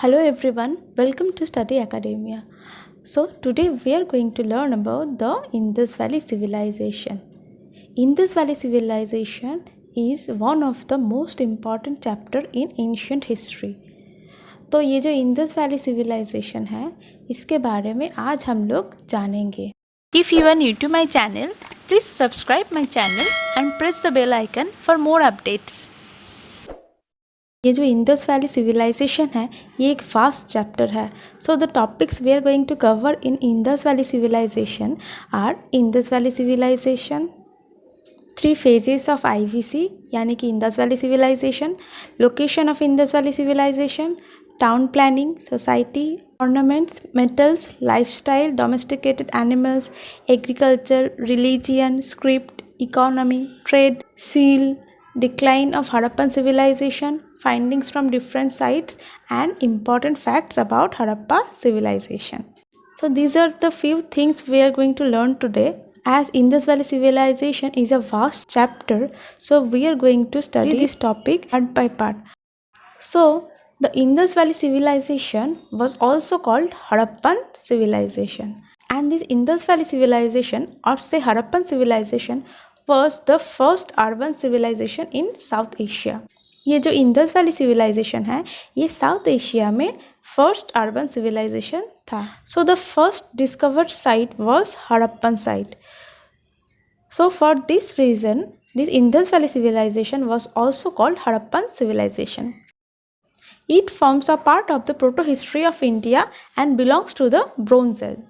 Hello everyone, welcome to Study Academia. So today we are going to learn about the Indus Valley Civilization. Indus Valley Civilization is one of the most important chapter in ancient history. तो ये जो Indus valley civilisation है इसके बारे में आज हम लोग जानेंगे. If you are new to my channel, please subscribe my channel and press the bell icon for more updates. ये जो इंडस वैली सिविलाइजेशन है ये एक वास्ट चैप्टर है. So the topics we are going to cover in Indus valley civilisation are Indus valley civilisation, 3 phases of IVC यानी कि Indus valley civilisation, location of Indus valley civilisation, town planning, society, ornaments, metals, lifestyle, domesticated animals, agriculture, religion, script, economy, trade, seal, decline of Harappan civilization, findings from different sites, and important facts about Harappa civilization. So these are the few things we are going to learn today. As Indus Valley civilization is a vast chapter, so we are going to study this topic part by part. So the Indus Valley civilization was also called Harappan civilization, and this Indus Valley civilization, or say Harappan civilization, was the first urban civilization in South Asia. ये जो Indus valley civilisation है ये South Asia में first urban civilisation था. So the first discovered site was Harappan site. So for this reason this Indus valley civilisation was also called Harappan civilisation. It forms a part of the proto-history of India and belongs to the Bronze Age.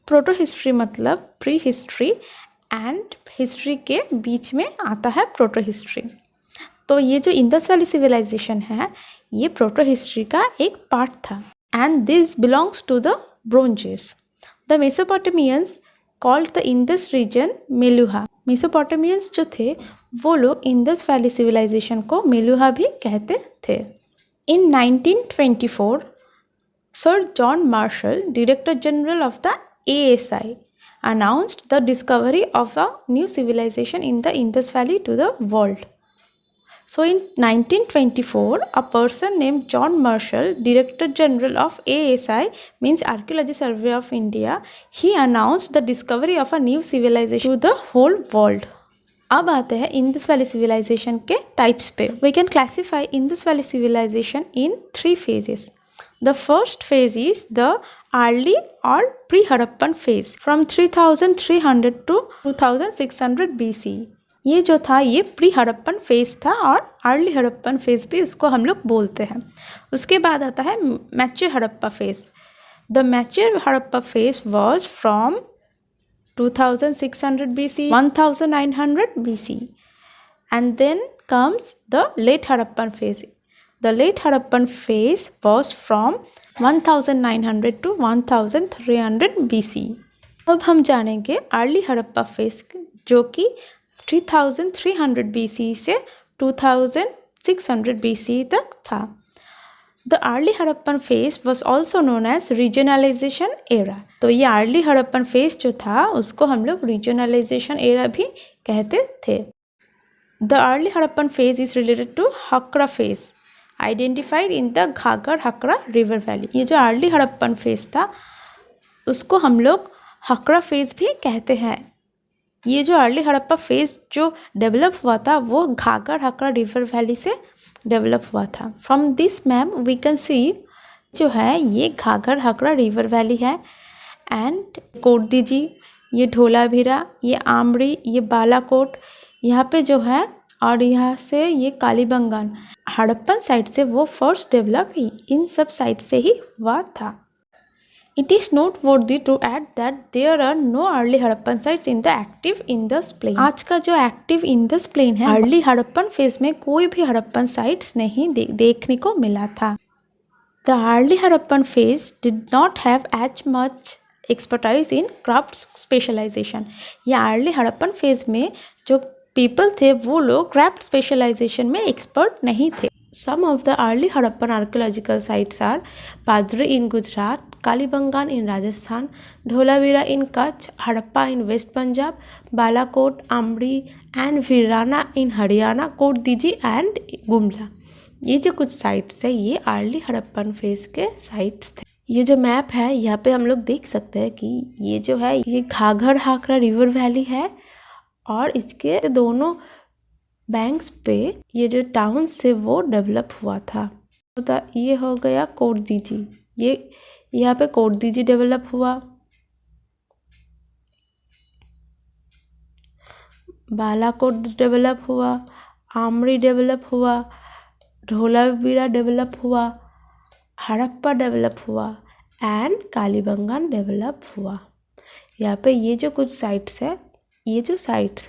Proto-history मतलब pre-history and history के बीच में आता है proto-history. तो ये जो Indus valley civilisation है ये प्रोटो-हिस्ट्री का एक पार्ट था. And this belongs to the Bronze Age. The Mesopotamians called the Indus region Meluha. मेसोपोटामियंस जो थे वो लोग इंडस वैली सिविलाइजेशन को मेलुहा भी कहते थे. इन 1924 sir John Marshall, director general of the ASI, announced the discovery of a new civilization in the Indus Valley to the world. So in 1924, a person named John Marshall, Director General of ASI, means Archaeology Survey of India, he announced the discovery of a new civilization to the whole world. अब आते हैं Indus valley civilisation के types पे. We can classify Indus valley civilisation in 3 phases. The first phase is the early or pre-Harappan phase from 3300 to 2600 BC. ये जो था ये pre Harappan phase था और अर्ली हड़प्पन फेज भी इसको हम लोग बोलते हैं. उसके बाद आता है mature Harappa phase. The mature Harappa phase was from 2600 BC 1900 BC and then comes the late Harappan phase. The late Harappan phase was from 1900 to 1300 BC. अब हम जानेंगे अर्ली हड़प्पा फेज जो कि 3300 BC से 2600 BC तक था. The early Harappan phase was also known as regionalization era. तो ये early Harappan phase जो था उसको हम लोग regionalization era भी कहते थे. The early Harappan phase is related to Hakra phase, identified in the Ghaggar-Hakra river valley. ये जो early Harappan phase था उसको हम लोग Hakra phase भी कहते हैं. ये जो अर्ली हड़प्पा फेज जो डेवलप हुआ था वो घाघर हकरा रिवर वैली से डेवलप हुआ था. From this map we can see जो है ये घाघर हकरा रिवर वैली है एंड कोटदीजी, ये ढोलाभिरा, ये आमरी, ये बालाकोट यहाँ पे जो है और यहाँ से ये कालीबंगान हड़प्पन साइट से वो फर्स्ट डेवलप ही इन सब साइट से ही हुआ था. It is noteworthy to add that there are no early Harappan sites in the active Indus plain. आज का जो active Indus plain है early Harappan phase में कोई भी हड़प्पन sites नहीं देखने को मिला था. The early Harappan phase did not have as much expertise in craft specialization. या early Harappan phase में जो people थे वो लोग craft specialization में expert नहीं थे. Some of the early Harappan archaeological sites are Padri in Gujarat, Kalibangan in Rajasthan, Dholavira in Kutch, Harappa in West Punjab, Balakot, Amri and Virana in Haryana, Kotdiji and Gumla. ये जो कुछ sites है ये early Harappan phase के sites थे। ये जो map है यहाँ पे हम लोग देख सकते हैं कि ये जो है ये घाघर हाकरा रिवर वैली है और इसके दोनों बैंक्स पे ये जो टाउन्स थे वो डेवलप हुआ था। तो ये हो गया कोटदीजी, ये यहाँ पे कोटदीजी डेवलप हुआ, बालाकोट डेवलप हुआ, आमरी डेवलप हुआ, धोलावीरा डेवलप हुआ, हड़प्पा डेवलप हुआ एंड कालीबंगान डेवलप हुआ। यहाँ पे ये जो कुछ साइट्स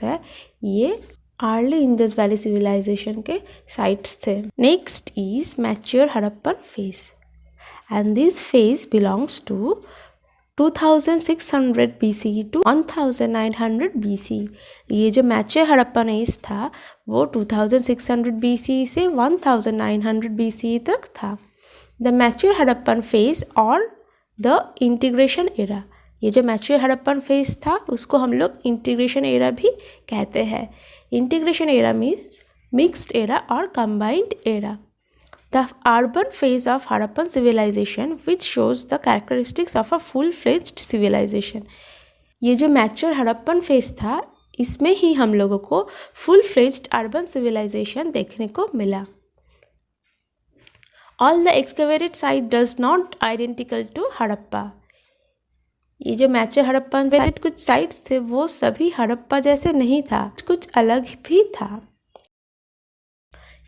है ये अर्ली इंडस वैली सिविलाइजेशन के साइट्स थे। Next is mature Harappan phase and this phase belongs to 2600 BCE to 1900 BCE। ये जो मैच्योर हड़प्पन एज था वो 2600 BCE से 1900 BCE तक था। द मैच्योर हड़प्पन फेज और द इंटीग्रेशन एरा, ये जो मैच्योर हड़प्पन फेज था उसको हम लोग इंटीग्रेशन एरा भी कहते हैं। Integration era means mixed era और combined era. The urban phase of Harappan civilization which shows the characteristics of a full-fledged civilization। ये जो मैच्योर हड़प्पन फेज था इसमें ही हम लोगों को full-fledged urban civilization देखने को मिला। All the excavated site does not identical to Harappa. ये जो मैच्योर हड़प्पन फेज कुछ साइट्स थे वो सभी हड़प्पा जैसे नहीं था, कुछ अलग भी था।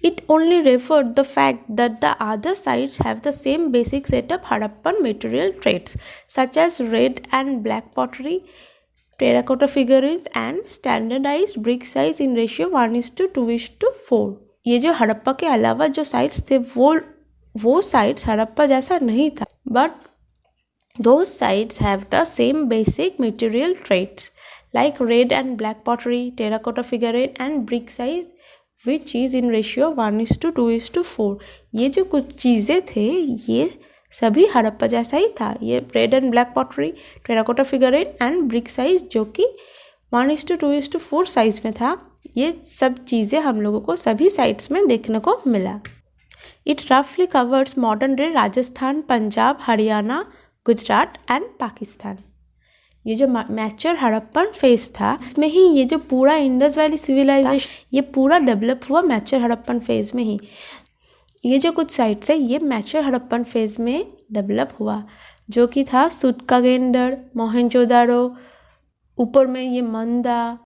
It only referred the fact that the other sites have the same basic set of Harappan material traits such as red and black pottery, terracotta figurines and standardized brick size in ratio 1:2:4। ये जो हड़प्पा के अलावा जो sites थे वो sites Harappa जैसा नहीं था, but those sites have the same basic material traits like red and black pottery, terracotta figurine and brick size which is in ratio 1:2:4। ये जो कुछ चीज़ें थे ये सभी हड़प्पा जैसा ही था। ये red and black pottery, terracotta figurine and brick size जो कि 1:2:4 साइज में था, ये सब चीज़ें हम लोगों को सभी साइट्स में देखने को मिला। इट रफली covers modern day Rajasthan, Punjab, Haryana, Gujarat and Pakistan. ये जो मैच्योर हड़प्पन फेज था इसमें ही ये जो पूरा इंडस वैली सिविलाइजेशन ये पूरा डेवलप हुआ मैच्योर हड़प्पन फेज में ही। ये जो कुछ साइट्स है ये मैच्योर हड़प्पन फेज में डेवलप हुआ जो कि था सुटकागेंडर, मोहनजोदारो, ऊपर में ये मंदा,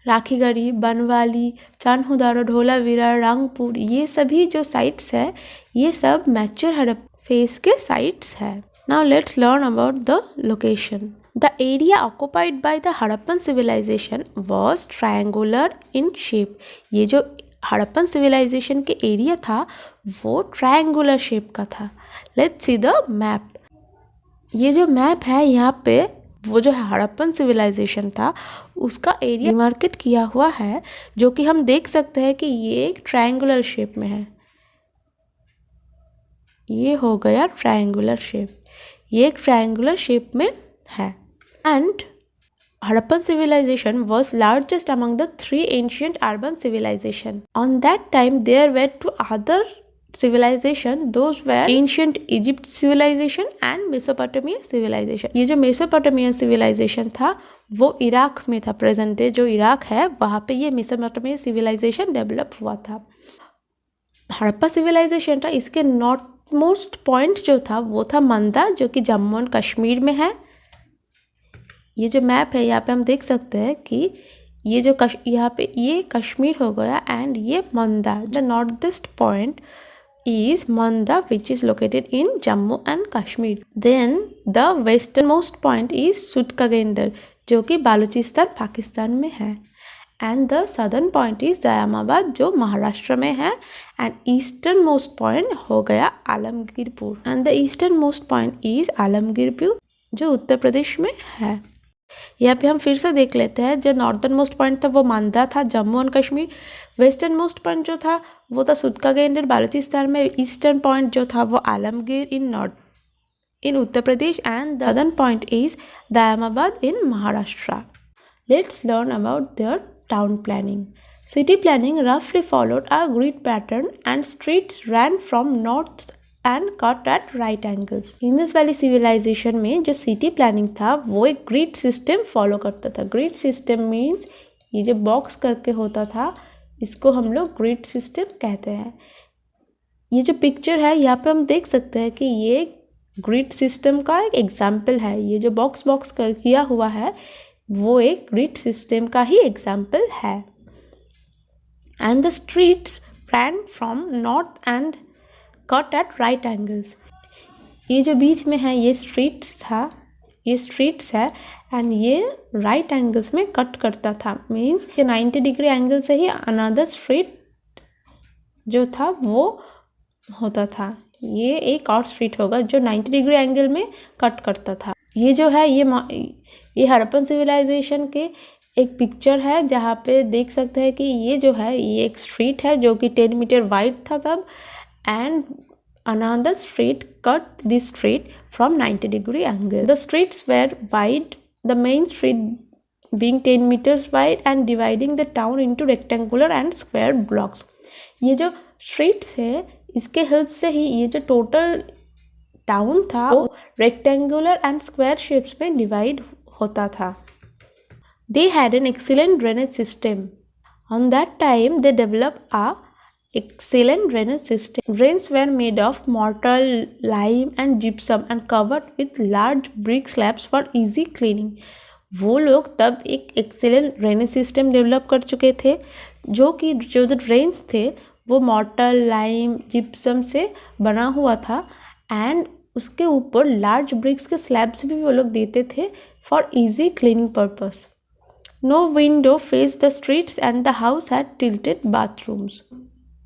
राखीगढ़ी, बनवाली, चान्होदारो, धोलावीरा, रंगपुर, ये सभी जो साइट्स है ये सब मैच्योर हड़प्पन फेज के साइट्स है। Now let's learn about the location. The area occupied by the Harappan civilization was triangular in shape। ये जो हड़प्पन सिविलाइजेशन के एरिया था वो ट्रायंगुलर शेप का था। Let's see the map. ये जो मैप है यहाँ पे वो जो हड़प्पन सिविलाइजेशन था उसका एरिया डिमार्केट किया हुआ है जो कि हम देख सकते हैं कि ये एक ट्रायंगुलर शेप में है। ये हो गया ट्रायंगुलर शेप, ये एक ट्रायंगुलर शेप में है। And Harappan civilization was largest among the three ancient urban civilization. On that time, there were two other civilization. Those were ancient Egypt civilization and Mesopotamia civilization. ये जो Mesopotamian civilization था वो Iraq में था। Present day जो Iraq है वहाँ पे ये Mesopotamia civilization डेवलप हुआ था। हड़प्पा सिविलाइजेशन था इसके नॉर्थ मोस्ट पॉइंट जो था वो था मंदा जो कि जम्मू एंड कश्मीर में है। ये जो मैप है यहाँ पे हम देख सकते हैं कि ये जो यहाँ पे ये कश्मीर हो गया एंड ये Manda. The north point is Manda which is located in Jammu and Kashmir. Then the western most point is Sutkagendor जो कि बालूचिस्तान पाकिस्तान में है and the southern point is Daimabad जो महाराष्ट्र में है एंड ईस्टर्न मोस्ट पॉइंट हो गया Alamgirpur and the eastern most point is Alamgirpur जो उत्तर प्रदेश में है। यहाँ पे हम फिर से देख लेते हैं। जो नॉर्दर्न मोस्ट पॉइंट था वो मंदा था Jammu and Kashmir, western most point जो था वो था सुटकागेंडर बालूचिस्तान में, ईस्टर्न पॉइंट जो था वो Alamgir in Uttar Pradesh and the southern point is Daimabad in Maharashtra. Let's learn about their town planning. City planning roughly followed a grid pattern and streets ran from north and cut at right angles. Indus valley civilisation में जो city planning था वो एक grid system follow करता था. Grid system means ये जो box करके होता था इसको हम लोग ग्रिड सिस्टम कहते हैं. ये जो पिक्चर है यहाँ पे हम देख सकते हैं कि ये ग्रिड सिस्टम का एक एग्जाम्पल है. ये जो बॉक्स कर किया हुआ है वो एक ग्रिड सिस्टम का ही एग्जाम्पल है. And the streets ran from north and cut at right angles. ये जो बीच में है ये स्ट्रीट्स है एंड ये राइट एंगल्स में कट करता था. मीन्स कि 90 डिग्री एंगल से ही अनदर स्ट्रीट जो था वो होता था. ये एक और स्ट्रीट होगा जो 90 डिग्री एंगल में कट करता था. ये जो है ये हड़प्पन सिविलाइजेशन के एक पिक्चर है जहाँ पे देख सकते हैं कि ये जो है ये एक स्ट्रीट है जो कि 10 मीटर वाइड था तब and another street cut this street from 90 degree angle. The streets were wide, the main street being 10 metres wide and dividing the town into rectangular and square blocks. ये जो streets है इसके help से ही ये जो total town था वो rectangular and square shapes में डिवाइड होता था. They had an excellent drainage system. On that time, they developed a excellent drainage system. Drains were made of mortar, lime and gypsum and covered with large brick slabs for easy cleaning. वो लोग तब एक excellent drainage system develop कर चुके थे जो drains थे वो mortar, lime, gypsum से बना हुआ था and उसके ऊपर large bricks के slabs भी वो लोग देते थे for easy cleaning purpose. No window faced the streets and the house had tilted bathrooms.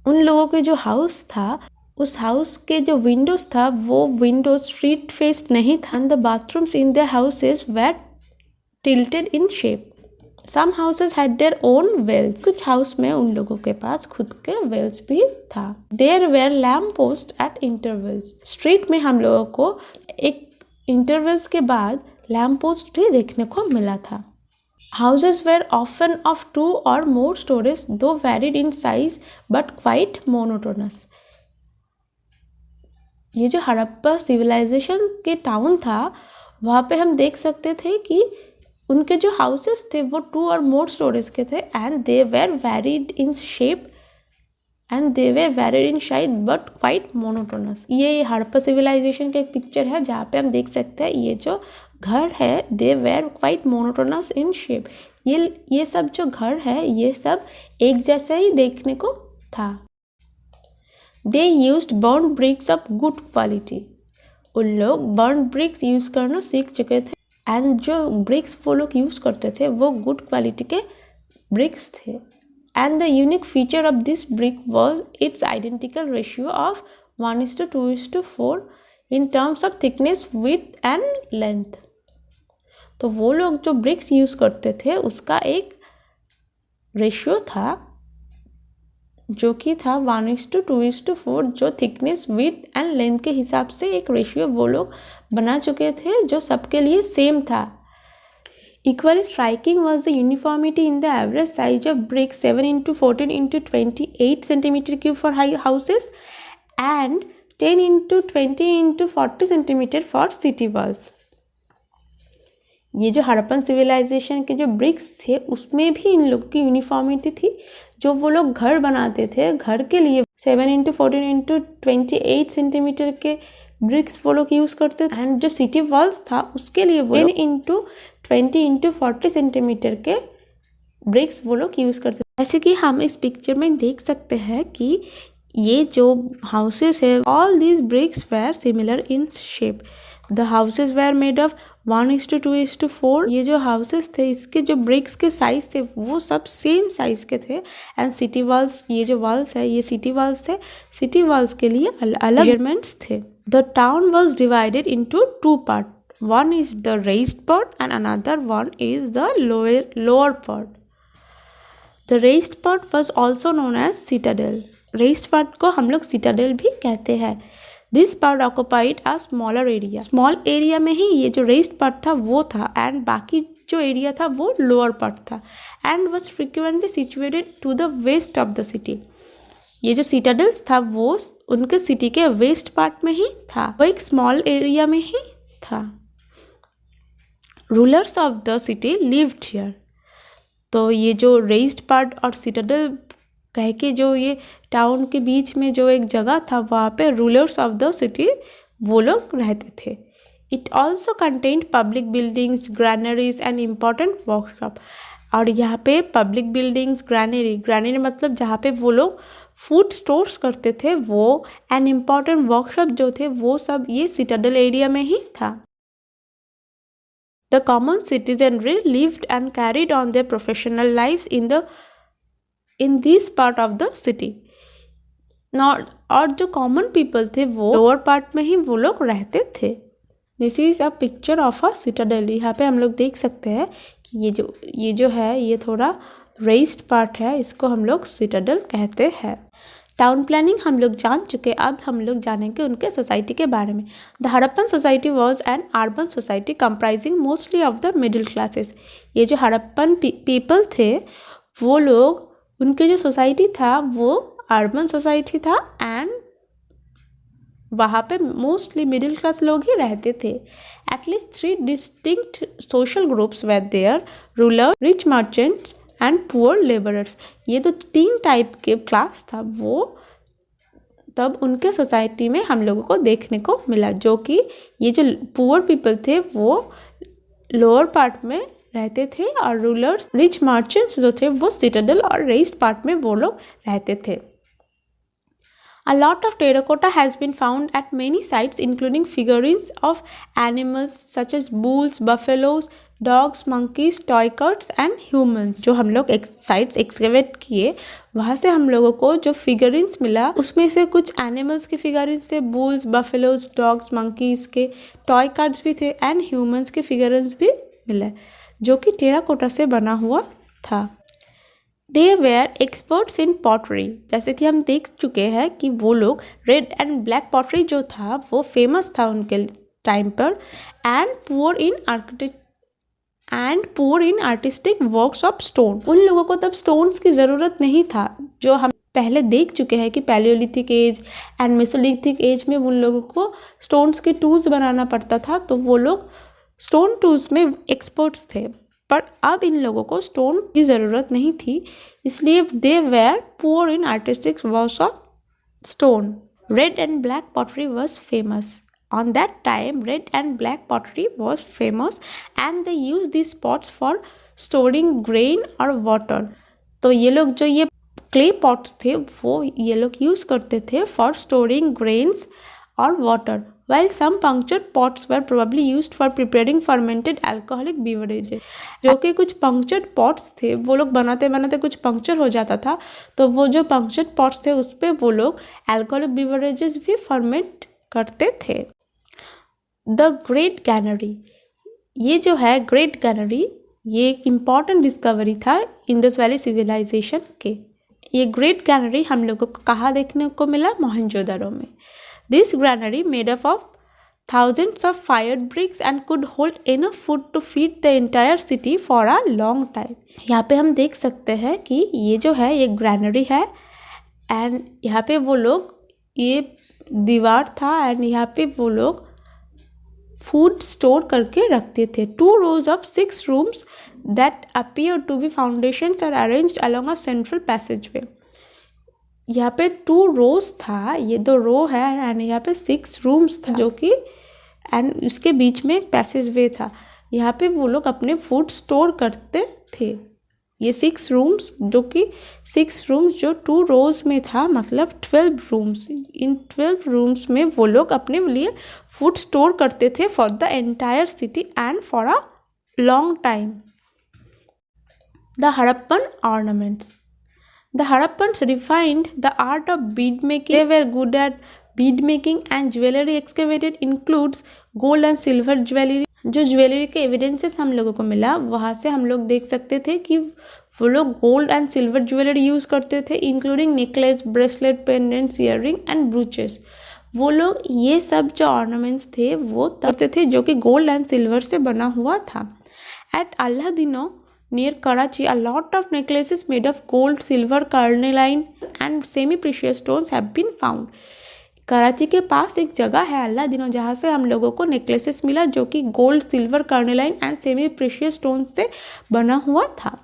उन लोगों के जो हाउस था उस हाउस के जो विंडोज था वो विंडोज स्ट्रीट फेस नहीं था. and the bathrooms in their houses were tilted in shape. Some houses had their own wells. कुछ हाउस में उन लोगों के पास खुद के वेल्स भी था. There were lamp posts at intervals. Street में हम लोगों को एक इंटरवल्स के बाद लैम्प पोस्ट भी देखने को मिला था. Houses were often of 2 or more stories, though varied in size but quite monotonous. ये जो हड़प्पा सिविलाइजेशन के टाउन था वहाँ पे हम देख सकते थे कि उनके जो हाउसेस थे वो 2 और more stories के थे and they were varied in shape and they were varied in size but quite monotonous. ये हड़प्पा सिविलाइजेशन का एक पिक्चर है जहाँ पे हम देख सकते हैं ये जो घर है they were quite monotonous in shape. ये सब जो घर है ये सब एक जैसा ही देखने को था. They used burnt bricks of good quality. उन लोग burnt bricks यूज़ करना सीख चुके थे एंड जो bricks वो लोग यूज़ करते थे वो good quality के bricks थे. And the unique feature of this brick was its identical ratio of 1:2:4 in terms of thickness, width and length. तो वो लोग जो ब्रिक्स यूज़ करते थे उसका एक रेशियो था जो कि था 1:2:4 जो थिकनेस, विड्थ एंड लेंथ के हिसाब से एक रेशियो वो लोग बना चुके थे जो सबके लिए सेम था. Equally striking was the uniformity in the average size of bricks 7x14x28 cm³ for houses and 10x20x40 cm for city walls. ये जो हड़प्पन सिविलाइजेशन के जो ब्रिक्स थे उसमें भी इन लोगों की यूनिफॉर्मिटी थी. जो वो लोग घर बनाते थे घर के लिए 7x14x28 सेंटीमीटर के ब्रिक्स वो लोग यूज़ करते थे एंड जो सिटी वॉल्स था उसके लिए 10x20x40 सेंटीमीटर के ब्रिक्स वो लोग यूज़ करते थे. जैसे कि हम इस पिक्चर में देख सकते हैं कि ये जो हाउसेस है all these bricks were similar in shape. The houses were made of 1:2:4. ये जो हाउसेस थे इसके जो ब्रिक्स के साइज थे वो सब सेम साइज के थे एंड सिटी वॉल्स ये जो वॉल्स है ये सिटी वॉल्स थे. सिटी वॉल्स के लिए अलग मेजरमेंट्स थे. The town was divided into 2 part. One is the raised part and another one is the lower part. The raised part was also known as citadel. Raised part को हम लोग citadel भी कहते हैं. This part occupied a smaller area. Small area में ही ये जो रेज्ड पार्ट था वो था एंड बाकी जो एरिया था वो लोअर पार्ट था and was frequently situated to the west of the city. ये जो सिटाडल्स था वो उनके सिटी के वेस्ट पार्ट में ही था, वो एक स्मॉल एरिया में ही था। Rulers of the city lived here. तो ये जो रेज्ड पार्ट और सिटाडल कह के जो ये टाउन के बीच में जो एक जगह था वहाँ पे रूलर्स ऑफ द सिटी वो लोग रहते थे। It also contained public buildings, granaries and important workshop. और यहाँ पे पब्लिक बिल्डिंग्स, ग्रैनरी मतलब जहाँ पे वो लोग फूड स्टोर्स करते थे वो, एंड इम्पॉर्टेंट वर्कशॉप जो थे वो सब ये सिटाडल एरिया में ही था। The common citizenry lived and carried on their professional lives in this part of the city. और जो कॉमन पीपल थे वो लोअर पार्ट में ही वो लोग रहते थे। This is a picture of a citadel. यहाँ पे हम लोग देख सकते हैं कि ये जो है ये थोड़ा रेस्ड पार्ट है, इसको हम लोग सिटाडल कहते हैं। टाउन प्लानिंग हम लोग जान चुके, अब हम लोग जानेंगे उनके सोसाइटी के बारे में। The Harappan society was an urban society comprising mostly of the middle classes. ये जो हड़प्पन पीपल थे वो लोग, उनके जो सोसाइटी था वो अर्बन सोसाइटी था एंड वहाँ पे मोस्टली मिडिल क्लास लोग ही रहते थे। At least 3 distinct social groups were there, ruler, rich merchants and poor labourers. ये तो 3 टाइप के क्लास था वो तब उनके सोसाइटी में हम लोगों को देखने को मिला, जो कि ये जो पुअर पीपल थे वो लोअर पार्ट में रहते थे और रूलर्स, रिच मर्चेंट्स जो थे वो सिटाडल और रेस्ड पार्ट में वो लोग रहते थे। A lot of terracotta has been found at many sites, including figurines of animals such as bulls, buffaloes, dogs, monkeys, toy carts and humans। जो हम लोग साइट्स एक्सकेवेट किए वहाँ से हम लोगों को जो फिगरिन्स मिला उसमें से कुछ एनिमल्स के फिगरिन्स थे, बुल्स, बफेलोज, डॉग्स, मंकीज के, टॉय कार्ड्स भी थे एंड ह्यूमंस के फिगरिन्स भी मिले जो कि टेराकोटा से बना हुआ था। दे वेयर एक्सपर्ट्स इन पॉटरी। जैसे कि हम देख चुके हैं कि वो लोग रेड एंड ब्लैक पॉटरी जो था वो फेमस था उनके टाइम पर, and poor in artistic works of stone. उन लोगों को तब स्टोन्स की ज़रूरत नहीं था, जो हम पहले देख चुके हैं कि palaeolithic age and mesolithic age में उन लोगों को स्टोन्स के टूल्स बनाना पड़ता था, तो वो लोग स्टोन टूल्स में एक्सपर्ट्स थे। पर अब इन लोगों को स्टोन की ज़रूरत नहीं थी, इसलिए they were poor in artistic works of stone. Red and black pottery was famous. On that time, red and black pottery was famous and they used these pots for storing grain or water। तो ये लोग जो ये clay pots थे वो ये लोग use करते थे for storing grains or water, while some punctured pots were probably used for preparing fermented alcoholic beverages। जो कि कुछ punctured pots थे वो लोग बनाते बनाते कुछ पंक्चर हो जाता था, तो वो जो punctured pots थे उस पर वो लोग alcoholic beverages भी ferment करते थे। The great granary. ये जो है ग्रेट गैनरी ये एक इम्पॉर्टेंट डिस्कवरी था इंडस वैली सिविलाइजेशन के। ये ग्रेट गैनरी हम लोगों को कहाँ देखने को मिला? मोहनजोदड़ो में। This granary made up of thousands of fired bricks and could hold enough food to feed the entire city for a long time। यहाँ पे हम देख सकते हैं कि ये जो है ये ग्रैनरी है एंड यहाँ पे वो लोग ये दीवार था एंड यहाँ पे वो लोग फूड स्टोर करके रखते थे। 2 rows of 6 rooms that appear to be foundations are arranged along a central passageway। यहाँ पे 2 rows था, ये 2 row है एंड यहाँ पे 6 rooms था जो कि एंड इसके बीच में एक पैसेज वे था। यहाँ पे वो लोग अपने फूड स्टोर करते थे। ये 6 रूम्स जो कि 6 रूम्स जो 2 रोज में था, मतलब 12 रूम्स। इन 12 रूम्स में वो लोग अपने लिए फूड स्टोर करते थे for the entire city and for a long time. The Harappan ornaments. The Harappans refined the art of bead making. They were good at bead making and jewelry excavated includes gold and silver jewelry। जो jewellery के evidences हम लोगों को मिला वहाँ से हम लोग देख सकते थे कि वो लोग gold and silver jewellery use करते थे, including necklace, bracelet, pendants, earring and brooches. वो लोग ये सब जो ऑर्नामेंट्स थे वो करते थे जो कि गोल्ड एंड सिल्वर से बना हुआ था। At Aladino near Karachi, a lot of necklaces made of gold, silver, carnelian and semi-precious stones have been found. Karachi के पास एक जगह है अल्लादिनो जहाँ से हम लोगों को नेकलेसेस मिला जो कि gold, silver, carnelian and semi precious stone से बना हुआ था.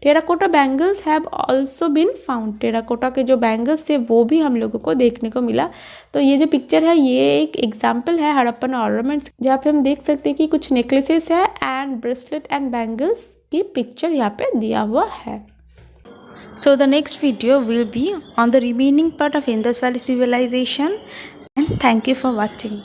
Terracotta bangles have also been found. Terracotta के जो बैंगल्स थे वो भी हम लोगों को देखने को मिला. तो ये जो पिक्चर है ये एक एग्जाम्पल है हड़प्पन ऑर्नामेंट्स जहाँ पे हम देख सकते हैं कि कुछ नेकलेसेस है एंड ब्रेसलेट एंड बैंगल्स की पिक्चर यहाँ पे दिया हुआ है. So the next video will be on the remaining part of Indus Valley Civilization, and thank you for watching.